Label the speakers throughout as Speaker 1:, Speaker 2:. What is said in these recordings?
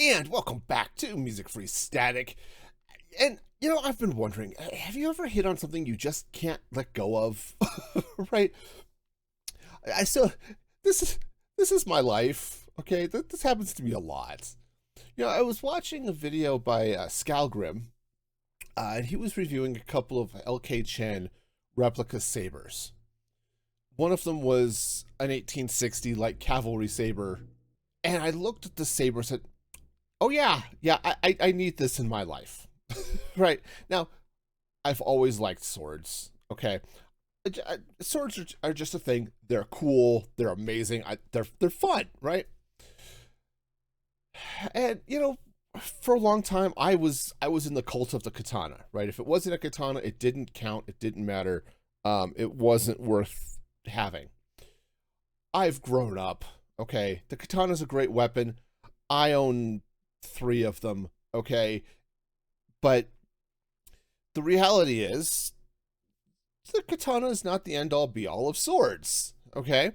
Speaker 1: And welcome back to Music Free Static. And I've been wondering, have you ever hit on something you just can't let go of? Right? I still this is my life. Okay, this happens to me a lot. I was watching a video by Scalgrim, and he was reviewing a couple of LK Chen replica sabers. One of them was an 1860 light cavalry saber, and I looked at the saber and said, "Oh yeah, I need this in my life." Right now, I've always liked swords. Okay, swords are just a thing. They're cool. They're amazing. They're fun, right? And for a long time, I was in the cult of the katana. Right? If it wasn't a katana, it didn't count. It didn't matter. It wasn't worth having. I've grown up. Okay, the katana's a great weapon. I own three of them. Okay, but the reality is the katana is not the end all be all of swords. Okay,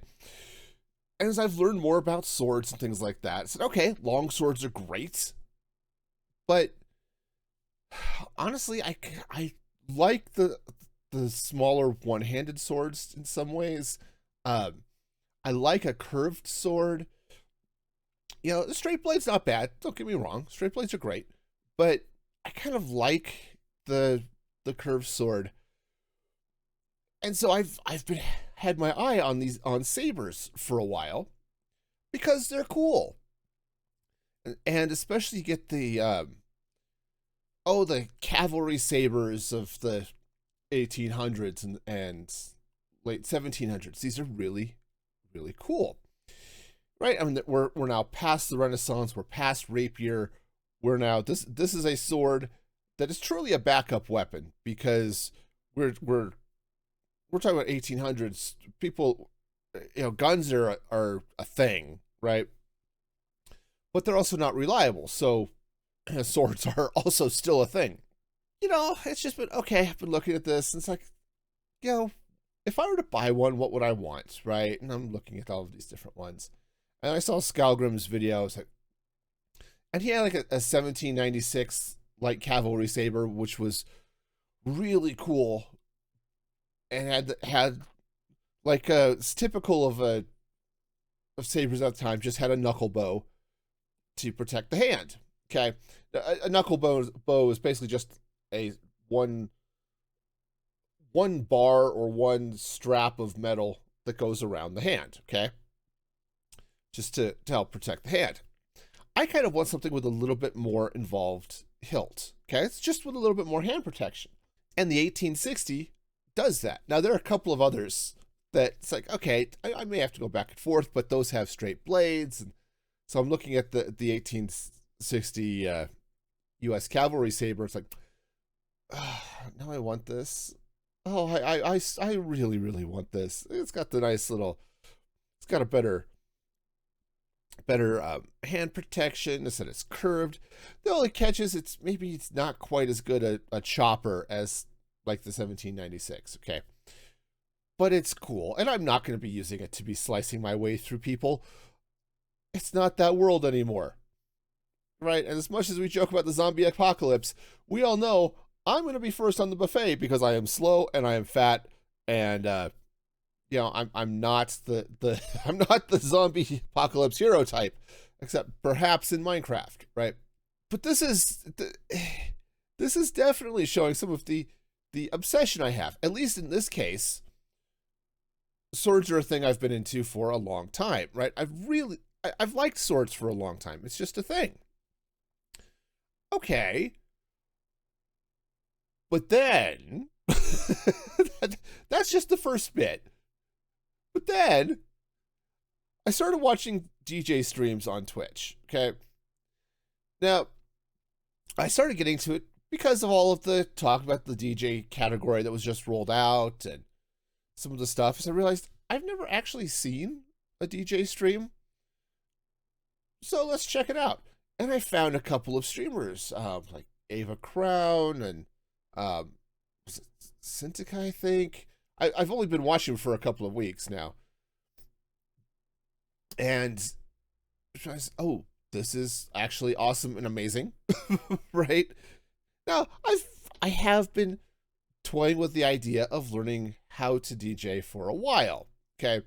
Speaker 1: and as I've learned more about swords and things like that, I said, okay, long swords are great, but honestly, I like the smaller one-handed swords in some ways. Um, I like a curved sword. The straight blade's not bad. Don't get me wrong, straight blades are great, but I kind of like the curved sword, and so I've been had my eye on these on sabers for a while because they're cool, and especially you get the cavalry sabers of the 1800s and late 1700s. These are really really cool, right? I mean, we're now past the Renaissance. We're past rapier. We're now this is a sword that is truly a backup weapon because we're talking about 1800s people. Guns are a thing, right? But they're also not reliable. So swords are also still a thing. It's just been okay. I've been looking at this, and it's like, if I were to buy one, what would I want, right? And I'm looking at all of these different ones, and I saw Scalgrim's video. I was like, and he had like a 1796 light cavalry saber, which was really cool, and had like it's typical of sabers at the time. Just had a knuckle bow to protect the hand. Okay, a knuckle bow is basically just a one bar or one strap of metal that goes around the hand. Okay, just to help protect the hand. I kind of want something with a little bit more involved hilt. Okay, it's just with a little bit more hand protection. And the 1860 does that. Now, there are a couple of others that it's like, okay, I may have to go back and forth, but those have straight blades. And so I'm looking at the 1860 U.S. cavalry saber. It's like, now I want this. Oh, I really, really want this. It's got the nice little, it's got a better hand protection. I said it's curved. The only catch is it's not quite as good a chopper as like the 1796. Okay, but it's cool, and I'm not going to be using it to be slicing my way through people. It's not that world anymore, right? And as much as we joke about the zombie apocalypse, we all know I'm going to be first on the buffet because I am slow and I am fat, and I'm not the I'm not the zombie apocalypse hero type, except perhaps in Minecraft, right? But this is definitely showing some of the obsession I have. At least in this case, swords are a thing I've been into for a long time, right? I've liked swords for a long time. It's just a thing. Okay, but then that's just the first bit. But then I started watching DJ streams on Twitch. Okay. Now, I started getting to it because of all of the talk about the DJ category that was just rolled out and some of the stuff. So I realized I've never actually seen a DJ stream. So let's check it out. And I found a couple of streamers, like Ava Crown and was it Cintiq, I think. I've only been watching for a couple of weeks now. And oh, this is actually awesome and amazing, right? Now, I have been toying with the idea of learning how to DJ for a while. Okay.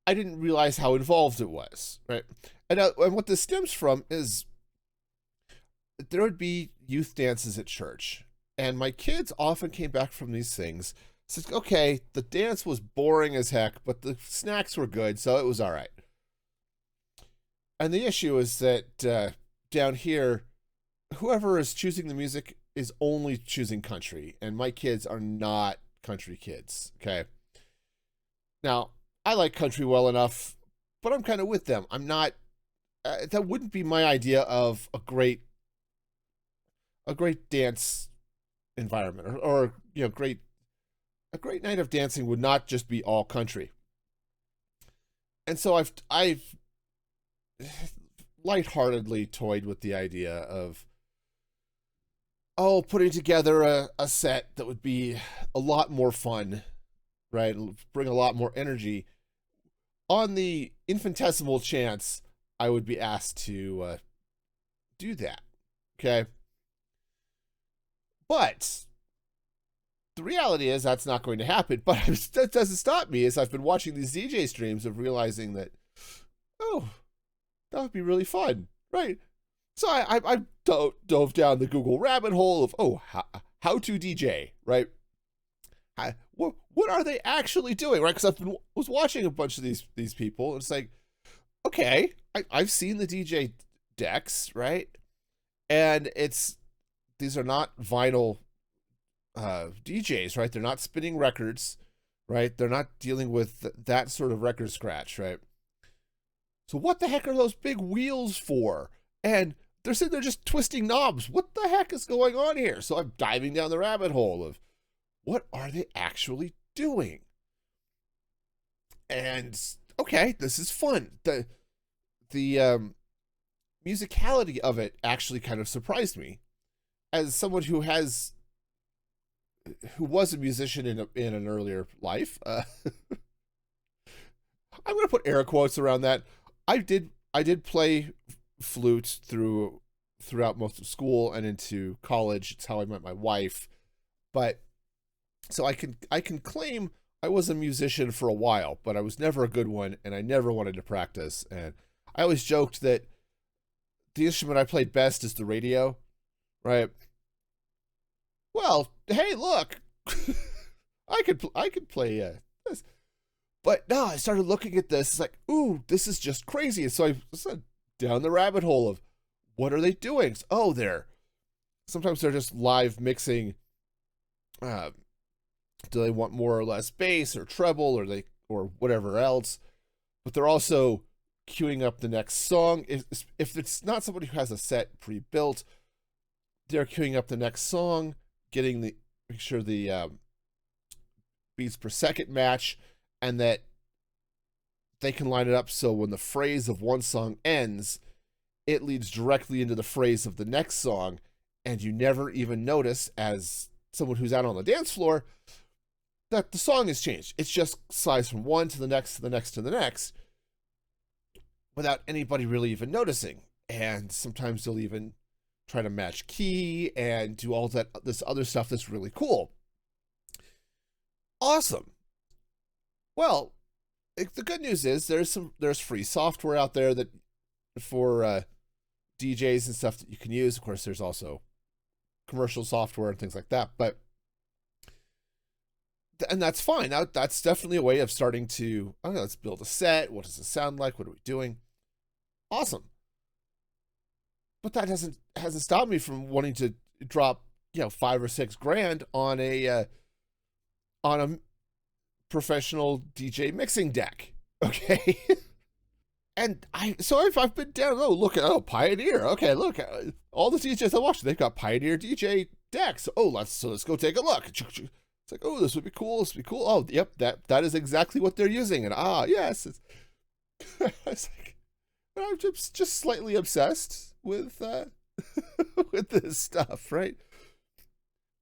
Speaker 1: I didn't realize how involved it was, right? And what this stems from is there would be youth dances at church, and my kids often came back from these things. Said, okay, the dance was boring as heck, but the snacks were good, so it was all right. And the issue is that down here, whoever is choosing the music is only choosing country, and my kids are not country kids. Okay. Now, I like country well enough, but I'm kind of with them. I'm not. That wouldn't be my idea of a great dance environment, or you know, a great night of dancing would not just be all country. And so I've lightheartedly toyed with the idea of putting together a set that would be a lot more fun, right? Bring a lot more energy, on the infinitesimal chance I would be asked to do that. Okay. But the reality is that's not going to happen. But that doesn't stop me, as I've been watching these DJ streams of realizing that, oh, that would be really fun, right? So I dove down the Google rabbit hole of, how to DJ, right? What are they actually doing, right? Because was watching a bunch of these people, and it's like, okay, I've seen the DJ decks, right? And these are not vinyl DJs, right? They're not spinning records, right? They're not dealing with that sort of record scratch, right? So what the heck are those big wheels for? And they're sitting there just twisting knobs. What the heck is going on here? So I'm diving down the rabbit hole of, what are they actually doing? And okay, this is fun. The musicality of it actually kind of surprised me, as someone who was a musician in an earlier life. I'm going to put air quotes around that. I did play flute throughout most of school and into college. It's how I met my wife. But so I can claim I was a musician for a while, but I was never a good one, and I never wanted to practice. And I always joked that the instrument I played best is the radio, right? Well, hey, look, I could play this. But no, I started looking at this. It's like, ooh, this is just crazy. And so I went down the rabbit hole of, what are they doing? Sometimes they're just live mixing. Do they want more or less bass or treble or whatever else? But they're also queuing up the next song. If it's not somebody who has a set pre-built, they're queuing up the next song, make sure the beats per second match, and that they can line it up so when the phrase of one song ends, it leads directly into the phrase of the next song, and you never even notice, as someone who's out on the dance floor, that the song has changed. It's just slides from one to the next to the next to the next, without anybody really even noticing. And sometimes they'll even try to match key and do all this other stuff that's really cool. Awesome. Well, the good news is there's free software out there that for DJs and stuff that you can use. Of course, there's also commercial software and things like that, and that's fine. That's definitely a way of starting to, let's build a set. What does it sound like? What are we doing? Awesome. But that hasn't stopped me from wanting to drop, $5 or $6 grand on a professional DJ mixing deck. Okay. And I've been down, look at Pioneer. Okay, look, all the DJs I watch, they've got Pioneer DJ decks. Let's go take a look. It's like, this would be cool. This would be cool. Oh, yep, that is exactly what they're using. And yes, it's like, I'm just slightly obsessed with with this stuff, right?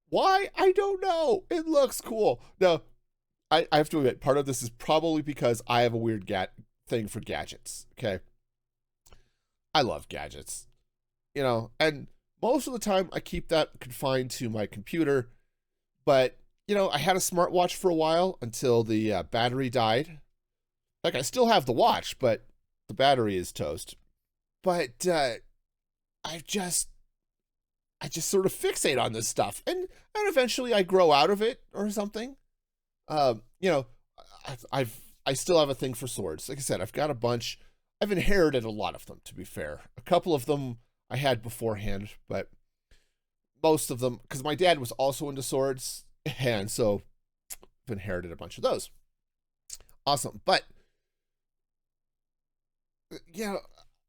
Speaker 1: Why? I don't know. It looks cool. Now, I have to admit, part of this is probably because I have a weird thing for gadgets. Okay, I love gadgets, and most of the time I keep that confined to my computer. But, I had a smartwatch for a while until the battery died. Like, I still have the watch, but the battery is toast. But I just I just sort of fixate on this stuff, and eventually I grow out of it or something. Um, you know, I still have a thing for swords. Like I said, I've got a bunch. I've inherited a lot of them, to be fair. A couple of them I had beforehand, but most of them, because my dad was also into swords, and so I've inherited a bunch of those. Awesome. But, you know,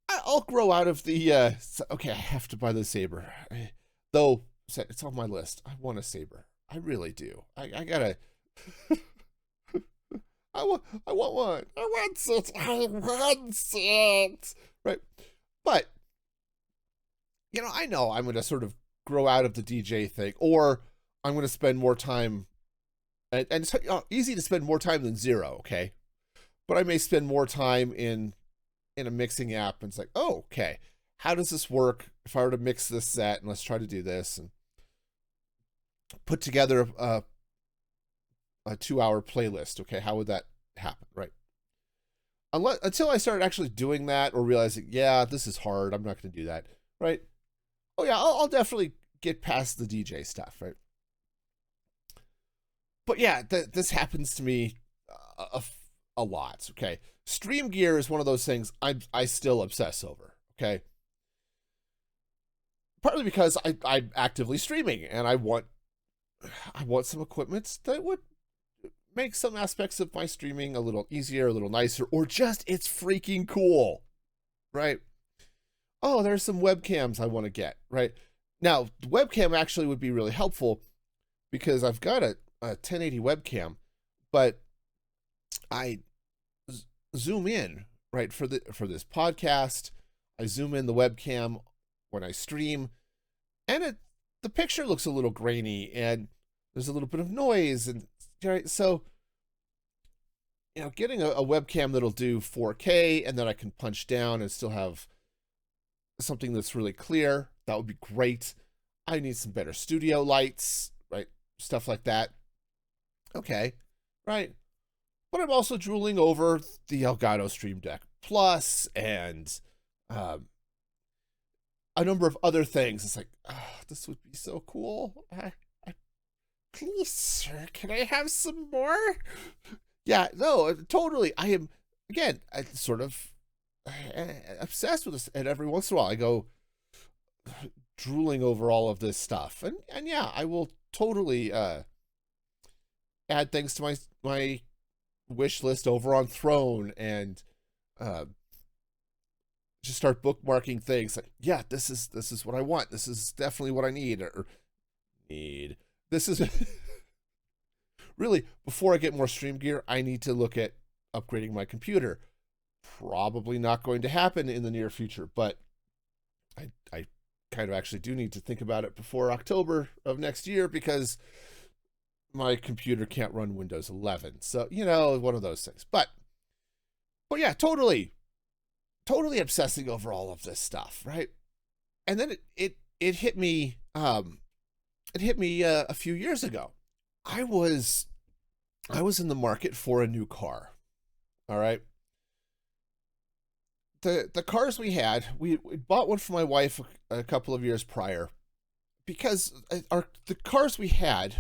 Speaker 1: I'll grow out of the, okay, I have to buy the saber. Though, it's on my list. I want a saber. I really do. I gotta, I want one. I want it. I want it. Right. But, I know I'm going to sort of grow out of the DJ thing, or I'm going to spend more time, and it's easy to spend more time than zero, okay? But I may spend more time in a mixing app, and it's like, oh, okay, how does this work if I were to mix this set, and let's try to do this, and put together a 2-hour playlist, okay? How would that happen, right? Until I started actually doing that, or realizing, yeah, this is hard, I'm not going to do that, right? Oh yeah, I'll definitely get past the DJ stuff, right? But yeah, this happens to me a lot, okay? Stream gear is one of those things I still obsess over, okay? Partly because I'm actively streaming, and I want some equipment that would make some aspects of my streaming a little easier, a little nicer, or just it's freaking cool, right? Oh, there's some webcams I want to get, right? Now, the webcam actually would be really helpful because I've got a 1080 webcam, but I zoom in, right, for this podcast. I zoom in the webcam when I stream, and the picture looks a little grainy, and there's a little bit of noise, and right, so getting a webcam that'll do 4K and then I can punch down and still have something that's really clear, that would be great. I need some better studio lights, right? Stuff like that. Okay, right. But I'm also drooling over the Elgato Stream Deck Plus and a number of other things. It's like, this would be so cool. Please, sir, can I have some more? Yeah, no, totally. I am, again, I sort of obsessed with this, and every once in a while I go drooling over all of this stuff, and yeah, I will totally add things to my wish list over on Throne, and just start bookmarking things like, yeah, this is what I want, this is definitely what I need, or this is really, before I get more stream gear, I need to look at upgrading my computer. Probably not going to happen in the near future, but I kind of actually do need to think about it before October of next year, because my computer can't run Windows 11. So, one of those things. But yeah, totally obsessing over all of this stuff, right? And then it hit me, a few years ago. I was in the market for a new car. All right. The cars we had, we bought one for my wife a couple of years prior, because the cars we had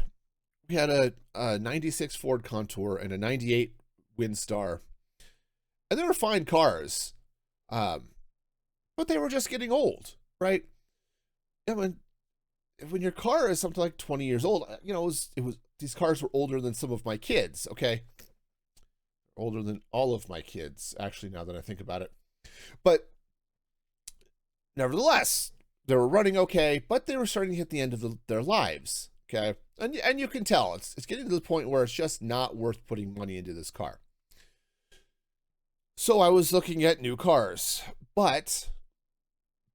Speaker 1: a 96 Ford Contour and a 98 Windstar, and they were fine cars, but they were just getting old, right? And when your car is something like 20 years old, it was these cars were older than some of my kids, okay? Older than all of my kids, actually, now that I think about it. But nevertheless, they were running okay, but they were starting to hit the end of their lives, okay? And you can tell it's getting to the point where it's just not worth putting money into this car. So I was looking at new cars, but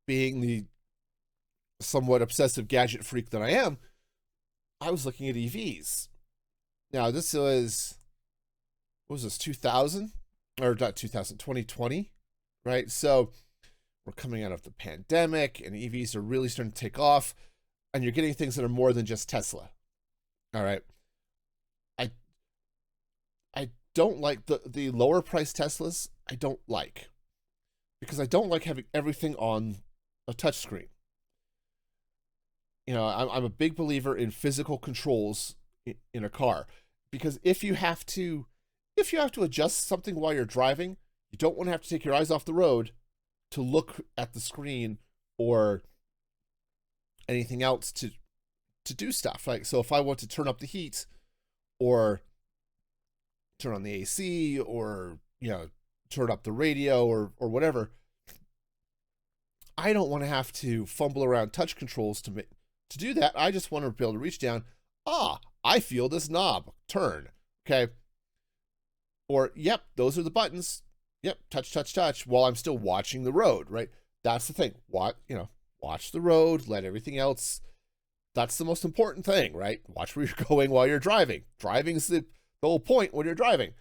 Speaker 1: being the somewhat obsessive gadget freak that I am, I was looking at EVs. Now, this was, what was this, 2000? Or not 2000, 2020, right? So we're coming out of the pandemic and EVs are really starting to take off, and you're getting things that are more than just Tesla. All right. I I don't like the lower price Teslas. I don't like, because I don't like having everything on a touchscreen. I'm a big believer in physical controls in a car, because if you have to adjust something while you're driving, you don't want to have to take your eyes off the road to look at the screen or anything else to do stuff. Like, so if I want to turn up the heat or turn on the AC or, turn up the radio or whatever, I don't want to have to fumble around touch controls to do that. I just want to be able to reach down. I feel this knob turn. Okay. Or, yep, those are the buttons. Yep, touch, touch, touch, while I'm still watching the road, right? That's the thing. Watch the road, let everything else. That's the most important thing, right? Watch where you're going while you're driving. Driving's the whole point when you're driving.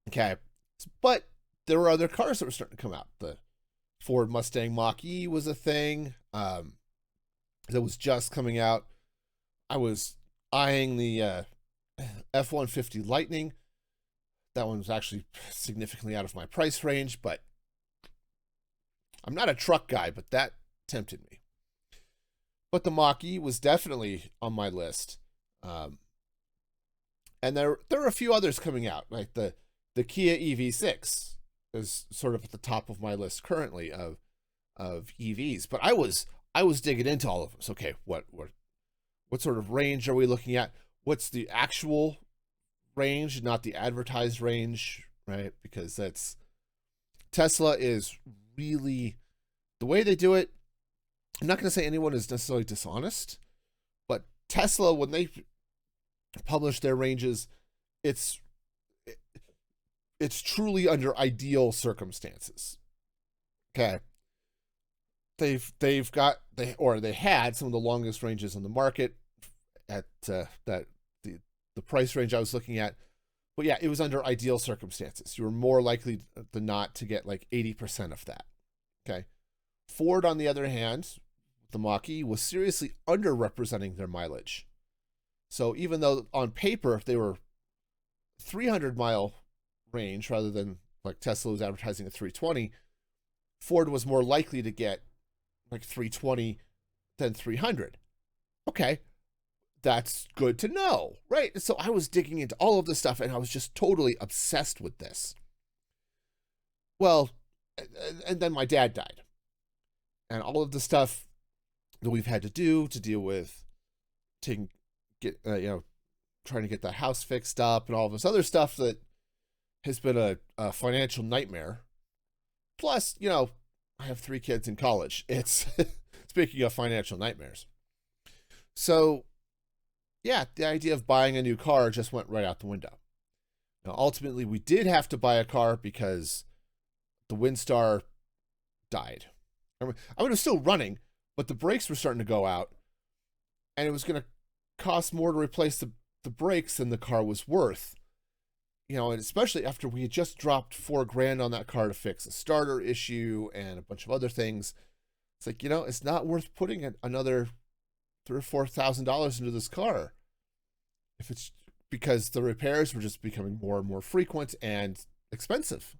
Speaker 1: Okay. But there were other cars that were starting to come out. The Ford Mustang Mach-E was a thing that was just coming out. I was eyeing the F-150 Lightning. That one was actually significantly out of my price range, but I'm not a truck guy, but that tempted me. But the Mach-E was definitely on my list. And there are a few others coming out, like the Kia EV6 is sort of at the top of my list currently of EVs. But I was digging into all of them. So, okay, what sort of range are we looking at? What's the actual range, not the advertised range, right? Because Tesla is really, the way they do it, I'm not going to say anyone is necessarily dishonest, but Tesla, when they publish their ranges, it's truly under ideal circumstances. Okay. They had some of the longest ranges on the market at the price range I was looking at. But yeah, it was under ideal circumstances. You were more likely than not to get like 80% of that. Okay. Ford, on the other hand, the Mach-E, was seriously underrepresenting their mileage. So even though on paper they were 300-mile range rather than like Tesla was advertising at 320, Ford was more likely to get like 320 than 300. Okay. That's good to know, right? So I was digging into all of this stuff and I was just totally obsessed with this. Well, and then my dad died. And all of the stuff that we've had to deal with trying to get that house fixed up and all this other stuff that has been a financial nightmare. Plus, I have 3 kids in college. It's speaking of financial nightmares. So, yeah, the idea of buying a new car just went right out the window. Now, ultimately, we did have to buy a car because the Windstar died. I mean, it was still running, but the brakes were starting to go out, and it was going to cost more to replace the brakes than the car was worth. And especially after we had just dropped $4,000 on that car to fix a starter issue and a bunch of other things. It's like, it's not worth putting another $3,000 or $4,000 into this car if it's because the repairs were just becoming more and more frequent and expensive.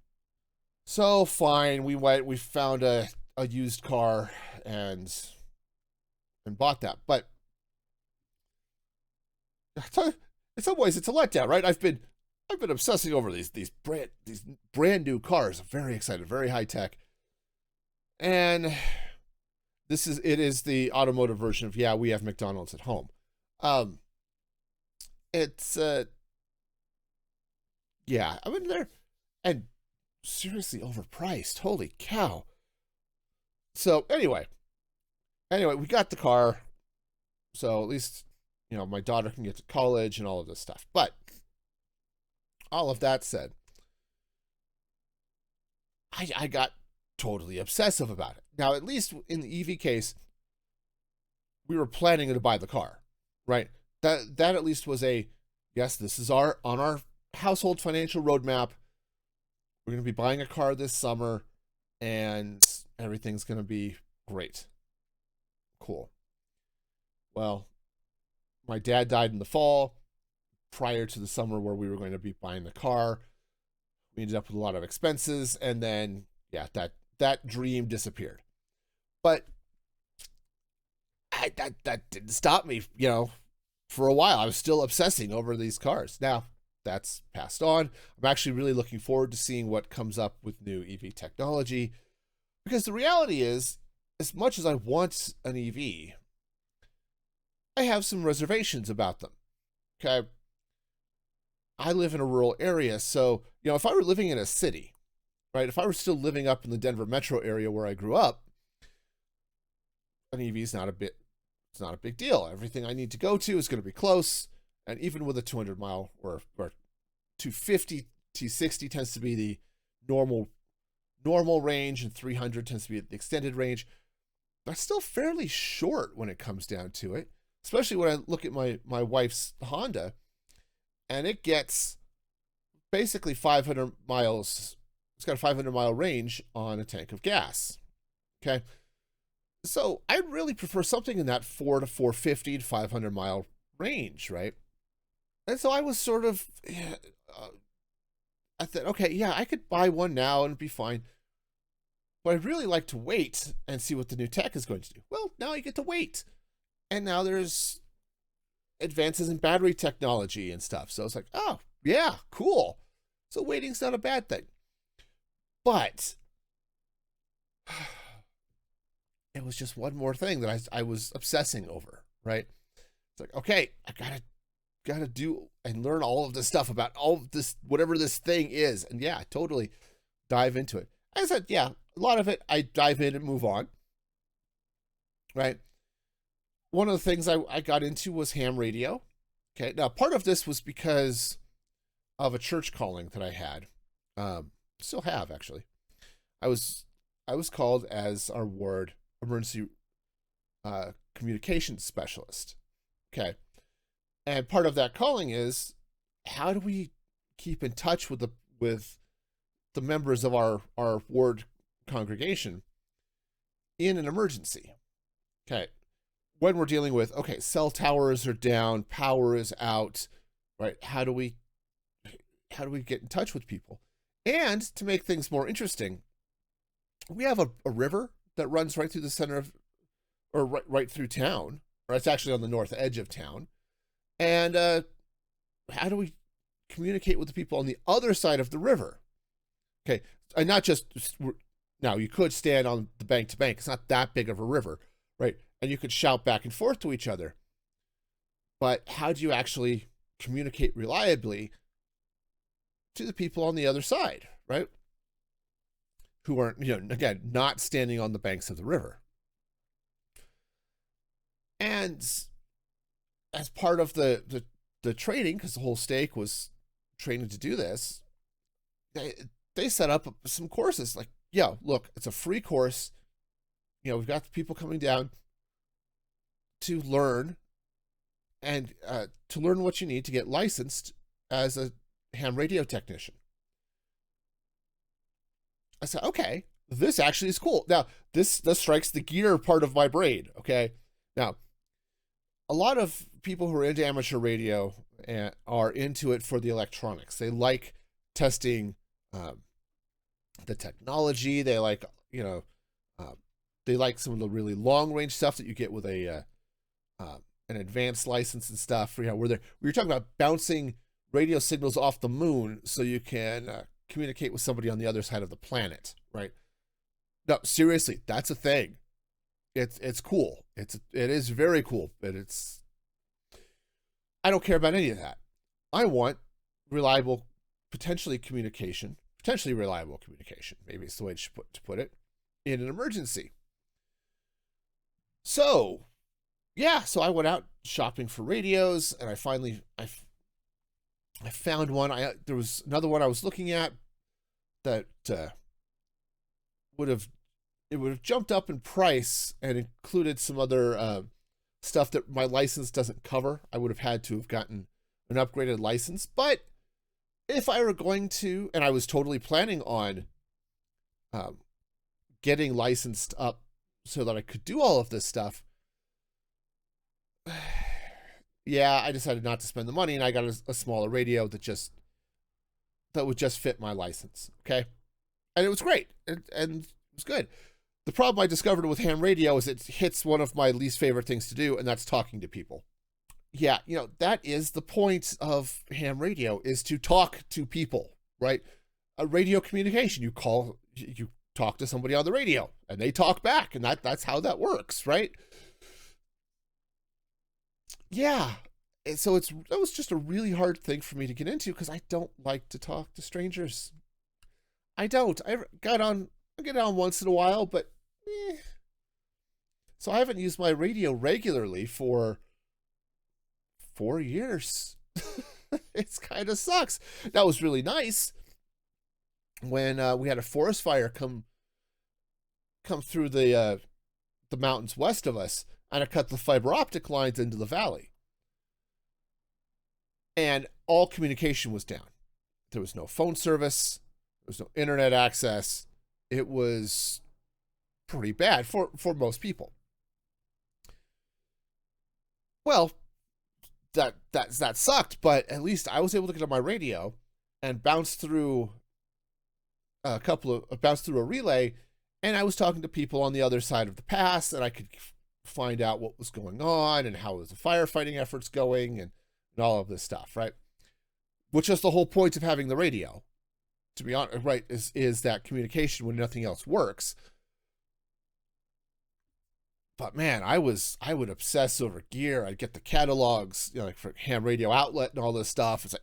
Speaker 1: So fine, we found a used car and bought that. But in some ways it's a letdown, right? I've been obsessing over these brand new cars. I'm very excited, very high tech. And it is the automotive version of, we have McDonald's at home. It's they're and seriously overpriced. Holy cow. So anyway, we got the car. So at least, my daughter can get to college and all of this stuff. But all of that said, I got totally obsessive about it. Now, at least in the EV case, we were planning to buy the car, right? That at least was yes, this is on our household financial roadmap. We're going to be buying a car this summer. and everything's going to be great. Cool. Well, my dad died in the fall prior to the summer where we were going to be buying the car. We ended up with a lot of expenses, and then yeah, that dream disappeared. But that didn't stop me, for a while. I was still obsessing over these cars. Now, that's passed on. I'm actually really looking forward to seeing what comes up with new EV technology, because the reality is, as much as I want an EV, I have some reservations about them. Okay. I live in a rural area, so, if I were living in a city, right, if I were still living up in the Denver metro area where I grew up, an EV is it's not a big deal. Everything I need to go to is going to be close. And even with a 200 mile or 250, 260 tends to be the normal range, and 300 tends to be the extended range. That's still fairly short when it comes down to it, especially when I look at my wife's Honda, and it gets basically 500 miles. It's got a 500-mile range on a tank of gas. Okay. So I really prefer something in that 4 to 450 to 500-mile range, right? And so I was sort of, I thought, okay, yeah, I could buy one now and be fine. But I'd really like to wait and see what the new tech is going to do. Well, now I get to wait. And now there's advances in battery technology and stuff. So it's like, oh, yeah, cool. So waiting's not a bad thing. But it was just one more thing that I was obsessing over, right? It's like, okay, I gotta do and learn all of this stuff about all of this, whatever this thing is. And yeah, totally dive into it. I said, yeah, a lot of it, I dive in and move on, right? One of the things I got into was ham radio. Okay, now part of this was because of a church calling that I had. Still have, actually. I was called as our ward emergency communications specialist. Okay. And part of that calling is, how do we keep in touch with the members of our ward congregation in an emergency? Okay. When we're dealing with, okay, cell towers are down, power is out, right? How do we get in touch with people? And to make things more interesting, we have a river that runs right through the center of, or right through town, or it's actually on the north edge of town. And how do we communicate with the people on the other side of the river? Okay, and not just, now you could stand on the bank to bank. It's not that big of a river, right? And you could shout back and forth to each other. But how do you actually communicate reliably to the people on the other side, right? Who aren't, again, not standing on the banks of the river. And as part of the training, because the whole stake was training to do this, they set up some courses. Like, yeah, look, it's a free course. We've got the people coming down to learn, and to learn what you need to get licensed as a ham radio technician. I said, okay, this actually is cool. Now, this strikes the gear part of my brain, okay? Now, a lot of people who are into amateur radio are into it for the electronics. They like testing the technology. They like, they like some of the really long range stuff that you get with an advanced license and stuff. Where we were talking about bouncing radio signals off the moon so you can communicate with somebody on the other side of the planet, right? No, seriously, that's a thing. It's cool. It is very cool, but I don't care about any of that. I want reliable, potentially reliable communication. Maybe it's the way to put it, in an emergency. So, yeah, so I went out shopping for radios, and I finally I found one. There was another one I was looking at that would have jumped up in price and included some other stuff that my license doesn't cover. I would have had to have gotten an upgraded license. But if I were going to, and I was totally planning on getting licensed up so that I could do all of this stuff, yeah, I decided not to spend the money, and I got a smaller radio that would just fit my license. Okay, and it was great, and it was good. The problem I discovered with ham radio is it hits one of my least favorite things to do, and that's talking to people. Yeah, that is the point of ham radio, is to talk to people, right? A radio communication. You talk to somebody on the radio, and they talk back, and that's how that works, right? Yeah. And so that was just a really hard thing for me to get into because I don't like to talk to strangers. I don't. I get on once in a while, but So I haven't used my radio regularly for 4 years. It's kind of sucks. That was really nice when we had a forest fire come through the mountains west of us, and it cut the fiber optic lines into the valley. And all communication was down. There was no phone service. There was no internet access. It was pretty bad for most people. Well, that sucked, but at least I was able to get on my radio and bounce through a relay, and I was talking to people on the other side of the pass, and I could find out what was going on and how was the firefighting efforts going and all of this stuff, right? Which is the whole point of having the radio, to be honest, right? Is that communication when nothing else works. But man, I would obsess over gear. I'd get the catalogs, like for ham radio outlet and all this stuff. It's like,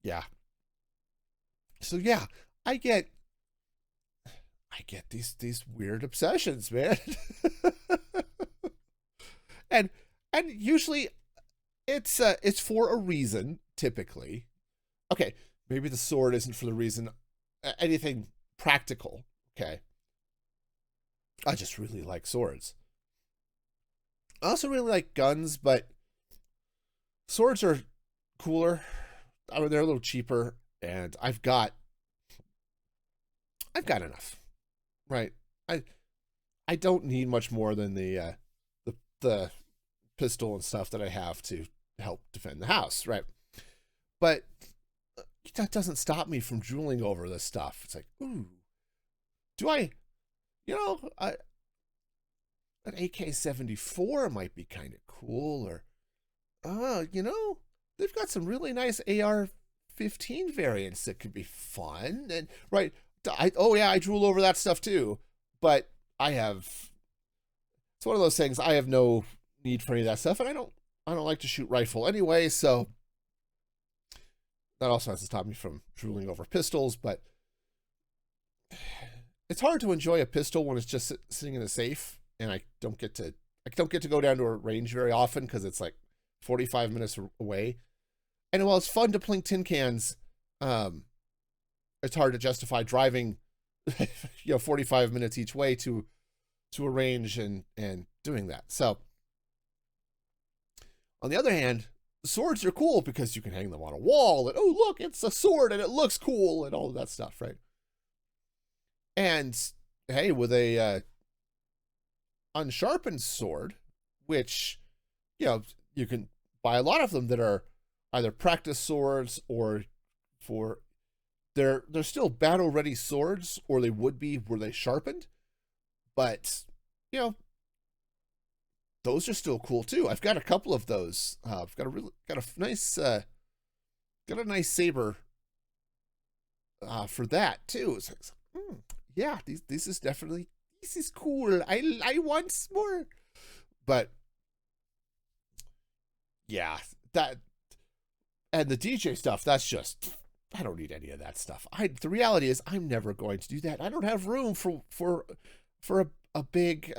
Speaker 1: yeah. So yeah, I get these weird obsessions, man. and usually it's for a reason, typically. Okay, maybe the sword isn't for the reason, anything practical, okay? I just really like swords. I also really like guns, but swords are cooler. I mean, they're a little cheaper, and I've got enough, right? I don't need much more than the pistol and stuff that I have to help defend the house, right? But that doesn't stop me from drooling over this stuff. It's like, ooh, do I? An AK-74 might be kind of cool, or, they've got some really nice AR-15 variants that could be fun, and right. I drool over that stuff too, but it's one of those things. I have no need for any of that stuff, and I don't like to shoot rifle anyway, so that also has to stop me from drooling over pistols, but it's hard to enjoy a pistol when it's just sitting in a safe, and I don't get to go down to a range very often because it's like 45 minutes away. And while it's fun to plink tin cans, it's hard to justify driving 45 minutes each way to a range and doing that. So on the other hand, swords are cool because you can hang them on a wall and, oh, look, it's a sword and it looks cool and all of that stuff, right? And hey, with a unsharpened sword, which you can buy a lot of them that are either practice swords or they're still battle ready swords, or they would be were they sharpened, but those are still cool too. I've got a couple of those. I've got a nice saber for that too. It's like, yeah, this is cool. I want more. But yeah, that and the DJ stuff, that's just, I don't need any of that stuff. The reality is I'm never going to do that. I don't have room for a big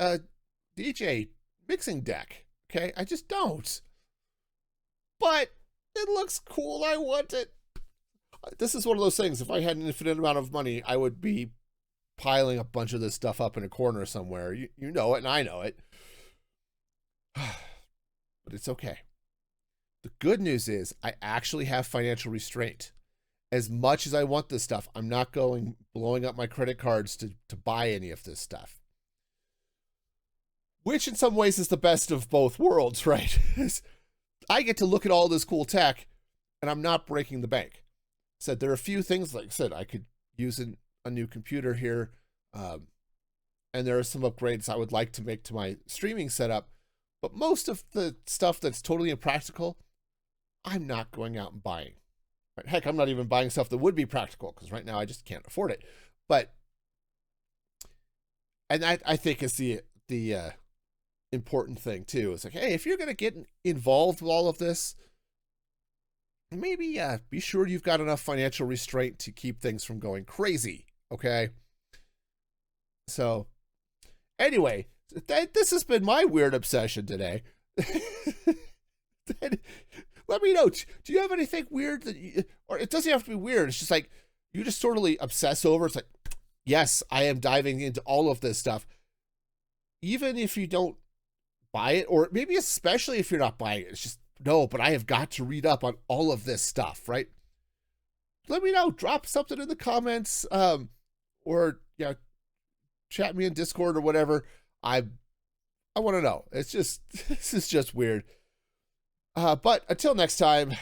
Speaker 1: DJ mixing deck. Okay? I just don't. But it looks cool. I want it. This is one of those things. If I had an infinite amount of money, I would be piling a bunch of this stuff up in a corner somewhere. You know it, and I know it. But it's okay. The good news is I actually have financial restraint. as much as I want this stuff, I'm not going blowing up my credit cards to buy any of this stuff. Which in some ways is the best of both worlds, right? I get to look at all this cool tech and I'm not breaking the bank. Said there are a few things, like I said, I could use a new computer here. And there are some upgrades I would like to make to my streaming setup. But most of the stuff that's totally impractical, I'm not going out and buying. Right? Heck, I'm not even buying stuff that would be practical because right now I just can't afford it. And I think it's the important thing too. It's like, hey, if you're going to get involved with all of this, maybe be sure you've got enough financial restraint to keep things from going crazy. Okay. So anyway, this has been my weird obsession today. Let me know. Do you have anything weird that or it doesn't have to be weird. It's just like you just totally obsess over. It's like, yes, I am diving into all of this stuff. Even if you don't buy it, or maybe especially if you're not buying it, it's just, no, but I have got to read up on all of this stuff, right? Let me know. Drop something in the comments, or chat me in Discord or whatever. I want to know. It's just, this is just weird. But until next time,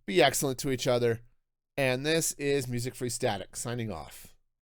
Speaker 1: be excellent to each other. And this is Music Free Static signing off.